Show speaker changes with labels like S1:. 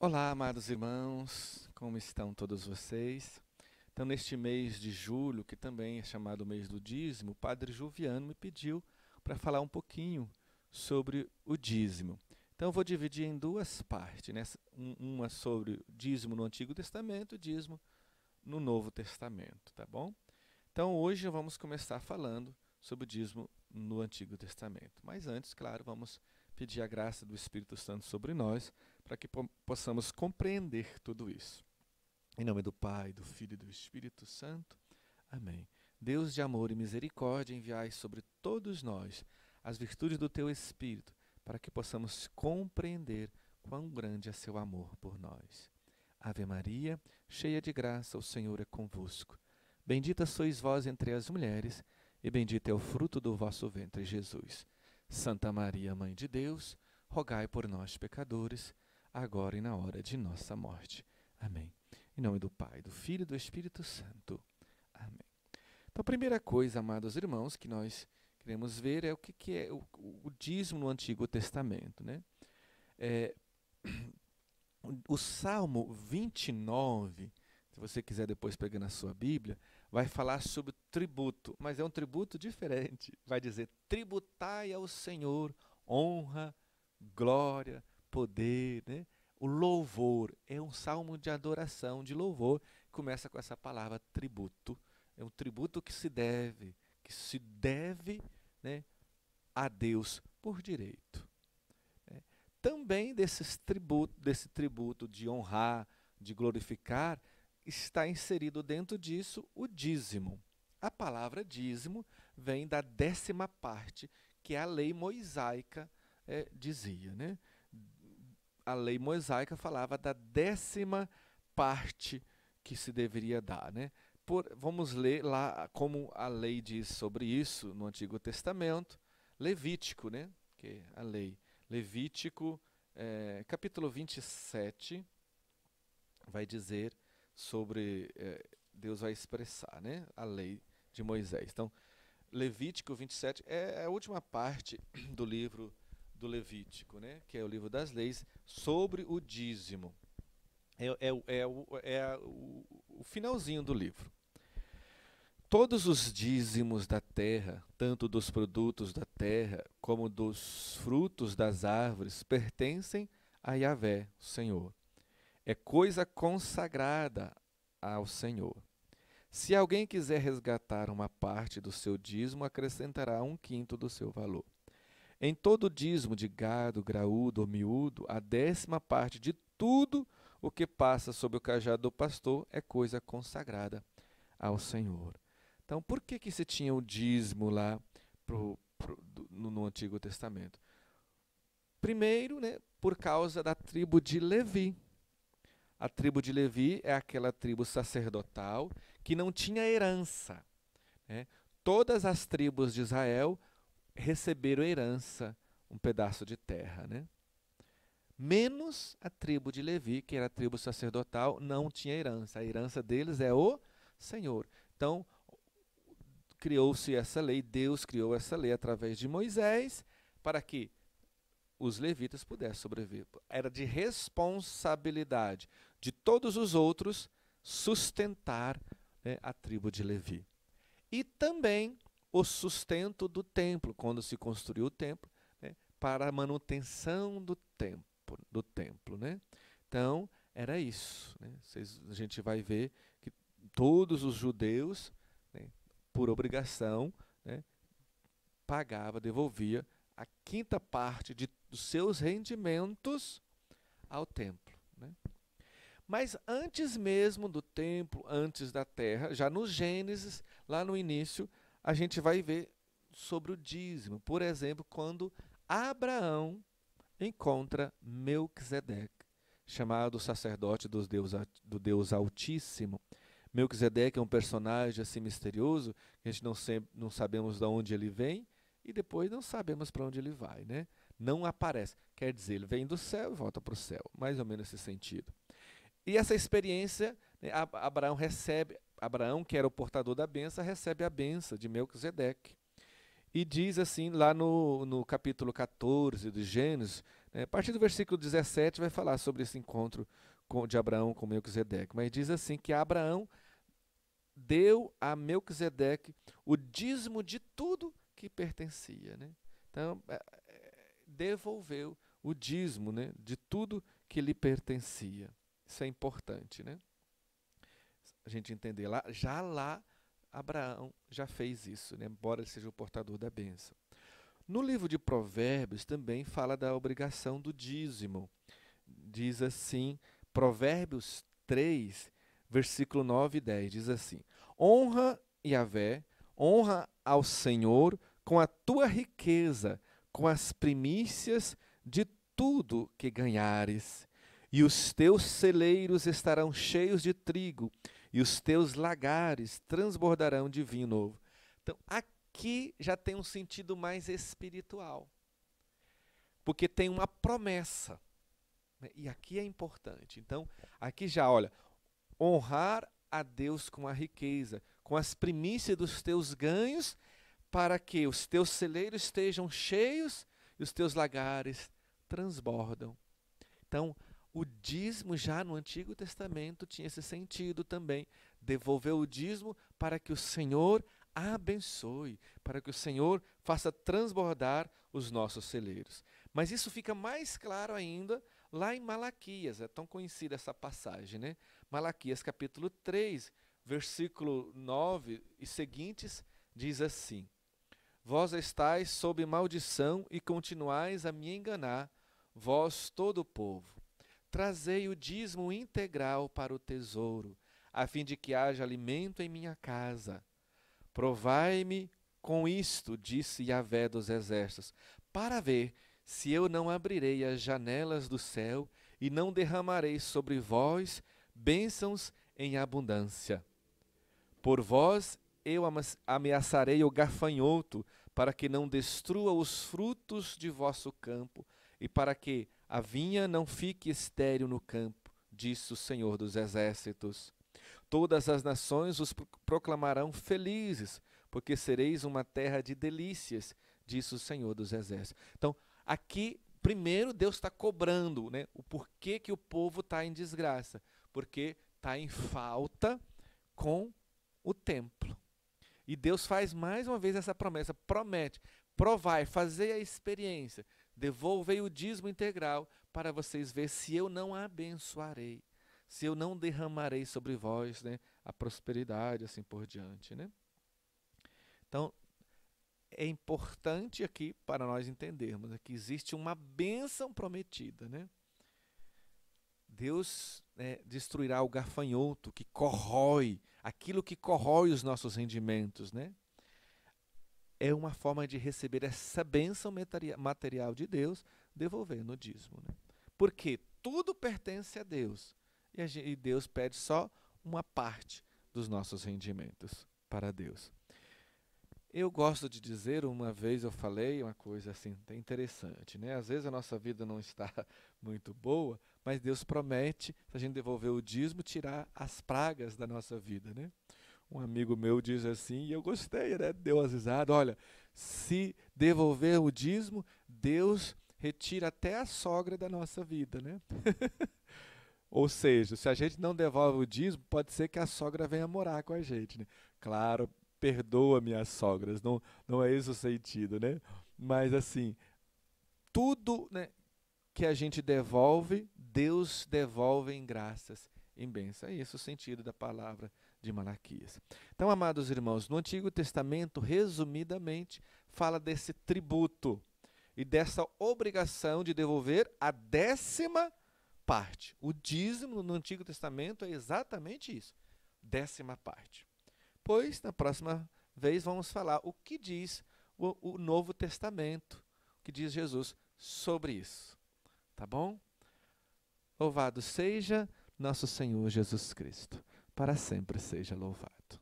S1: Olá, amados irmãos, como estão todos vocês? Então, neste mês de julho, que também é chamado mês do dízimo, o Padre Juviano me pediu para falar um pouquinho sobre o dízimo. Então, eu vou dividir em duas partes, né? Uma sobre o dízimo no Antigo Testamento e o dízimo no Novo Testamento, tá bom? Então, hoje vamos começar falando sobre o dízimo no Antigo Testamento. Mas antes, claro, vamos pedir a graça do Espírito Santo sobre nós, para que possamos compreender tudo isso. Em nome do Pai, do Filho e do Espírito Santo. Amém. Deus de amor e misericórdia, enviai sobre todos nós as virtudes do teu Espírito, para que possamos compreender quão grande é seu amor por nós. Ave Maria, cheia de graça, o Senhor é convosco. Bendita sois vós entre as mulheres, e bendito é o fruto do vosso ventre, Jesus. Santa Maria, Mãe de Deus, rogai por nós, pecadores, agora e na hora de nossa morte. Amém. Em nome do Pai, do Filho e do Espírito Santo. Amém. Então, a primeira coisa, amados irmãos, que nós queremos ver é o que é o dízimo no Antigo Testamento, né? O Salmo 29, se você quiser depois pegar na sua Bíblia, vai falar sobre tributo, mas é um tributo diferente. Vai dizer: tributai ao Senhor honra, glória, poder, né? O louvor é um salmo de adoração, de louvor. Começa com essa palavra tributo. É um tributo que se deve, né, a Deus por direito. Também desse tributo de honrar, de glorificar, está inserido dentro disso o dízimo. A palavra dízimo vem da 10ª parte, que a lei mosaica dizia, né? A lei mosaica falava da 10ª parte que se deveria dar, né? Vamos ler lá como a lei diz sobre isso no Antigo Testamento, Levítico, né? Que é a lei. Levítico, capítulo 27, vai dizer sobre, Deus vai expressar, né, a lei de Moisés. Então, Levítico 27 é a última parte do livro do Levítico, né, que é o livro das leis, sobre o dízimo. O finalzinho do livro. Todos os dízimos da terra, tanto dos produtos da terra como dos frutos das árvores, pertencem a Yahvé, o Senhor. É coisa consagrada ao Senhor. Se alguém quiser resgatar uma parte do seu dízimo, acrescentará 1/5 do seu valor. Em todo dízimo de gado, graúdo ou miúdo, a 10ª parte de tudo o que passa sob o cajado do pastor é coisa consagrada ao Senhor. Então, por que se tinha o dízimo lá no Antigo Testamento? Primeiro, né, por causa da tribo de Levi. A tribo de Levi é aquela tribo sacerdotal que não tinha herança, né? Todas as tribos de Israel receberam herança, um pedaço de terra, né? Menos a tribo de Levi, que era a tribo sacerdotal, não tinha herança. A herança deles é o Senhor. Então, criou-se essa lei, Deus criou essa lei através de Moisés, para que os levitas pudessem sobreviver. Era de responsabilidade de todos os outros sustentar, né, a tribo de Levi. E também o sustento do templo, quando se construiu o templo, né, para a manutenção do templo, né? Então, era isso, né? A gente vai ver que todos os judeus, né, por obrigação, né, pagava, devolvia a 5ª parte dos seus rendimentos ao templo, né? Mas antes mesmo do templo, antes da terra, já no Gênesis, lá no início, a gente vai ver sobre o dízimo. Por exemplo, quando Abraão encontra Melquisedeque, chamado sacerdote do Deus Altíssimo. Melquisedeque é um personagem assim misterioso, que a gente não sabemos de onde ele vem e depois não sabemos para onde ele vai, né? Não aparece. Quer dizer, ele vem do céu e volta para o céu, mais ou menos nesse sentido. E essa experiência, né, Abraão, que era o portador da benção, recebe a benção de Melquisedeque. E diz assim, lá no capítulo 14 de Gênesis, A partir do versículo 17 vai falar sobre esse encontro de Abraão com Melquisedeque. Mas diz assim que Abraão deu a Melquisedeque o dízimo de tudo que pertencia. Né? Então, devolveu o dízimo, né, de tudo que lhe pertencia. Isso é importante, né? A gente entender lá, Abraão já fez isso, né, embora ele seja o portador da bênção. No livro de Provérbios também fala da obrigação do dízimo. Diz assim, Provérbios 3, versículo 9 e 10, diz assim: honra Yahvé, honra ao Senhor com a tua riqueza, com as primícias de tudo que ganhares. E os teus celeiros estarão cheios de trigo, e os teus lagares transbordarão de vinho novo. Então, aqui já tem um sentido mais espiritual, porque tem uma promessa, né? E aqui é importante. Então, aqui já, olha, honrar a Deus com a riqueza, com as primícias dos teus ganhos, para que os teus celeiros estejam cheios e os teus lagares transbordam. Então, o dízimo já no Antigo Testamento tinha esse sentido também. Devolver o dízimo para que o Senhor abençoe, para que o Senhor faça transbordar os nossos celeiros. Mas isso fica mais claro ainda lá em Malaquias. É tão conhecida essa passagem, né? Malaquias capítulo 3, versículo 9 e seguintes, diz assim: vós estáis sob maldição e continuais a me enganar, vós todo o povo. Trazei o dízimo integral para o tesouro, a fim de que haja alimento em minha casa. Provai-me com isto, disse Yahvé dos exércitos, para ver se eu não abrirei as janelas do céu e não derramarei sobre vós bênçãos em abundância. Por vós eu ameaçarei o gafanhoto, para que não destrua os frutos de vosso campo, e para que a vinha não fique estéril no campo, disse o Senhor dos exércitos. Todas as nações os proclamarão felizes, porque sereis uma terra de delícias, disse o Senhor dos exércitos. Então, aqui, primeiro, Deus está cobrando, né, o porquê que o povo está em desgraça. Porque está em falta com o templo. E Deus faz mais uma vez essa promessa, promete, provai, fazei a experiência, devolvei o dízimo integral para vocês verem se eu não abençoarei, se eu não derramarei sobre vós, né, a prosperidade, assim por diante. Né? Então, é importante aqui para nós entendermos, né, que existe uma bênção prometida. Né? Deus, né, destruirá o gafanhoto que corrói, aquilo que corrói os nossos rendimentos. Né? É uma forma de receber essa bênção material de Deus, devolvendo o dízimo. Né? Porque tudo pertence a Deus, e Deus pede só uma parte dos nossos rendimentos para Deus. Eu gosto de dizer, uma vez eu falei uma coisa assim, até interessante, né? Às vezes a nossa vida não está muito boa, mas Deus promete, se a gente devolver o dízimo, tirar as pragas da nossa vida, né? Um amigo meu diz assim, e eu gostei, né? Deu uma risada, olha, se devolver o dízimo, Deus retira até a sogra da nossa vida, né? Ou seja, se a gente não devolve o dízimo, pode ser que a sogra venha morar com a gente, né? Claro, perdoa minhas sogras, não é esse o sentido, né? Mas assim, tudo, né, que a gente devolve, Deus devolve em graças, em bênção. É esse o sentido da palavra de Malaquias. Então, amados irmãos, no Antigo Testamento, resumidamente, fala desse tributo e dessa obrigação de devolver a 10ª parte. O dízimo no Antigo Testamento é exatamente isso, 10ª parte. Pois, na próxima vez, vamos falar o que diz o Novo Testamento, o que diz Jesus sobre isso. Tá bom? Louvado seja nosso Senhor Jesus Cristo. Para sempre seja louvado.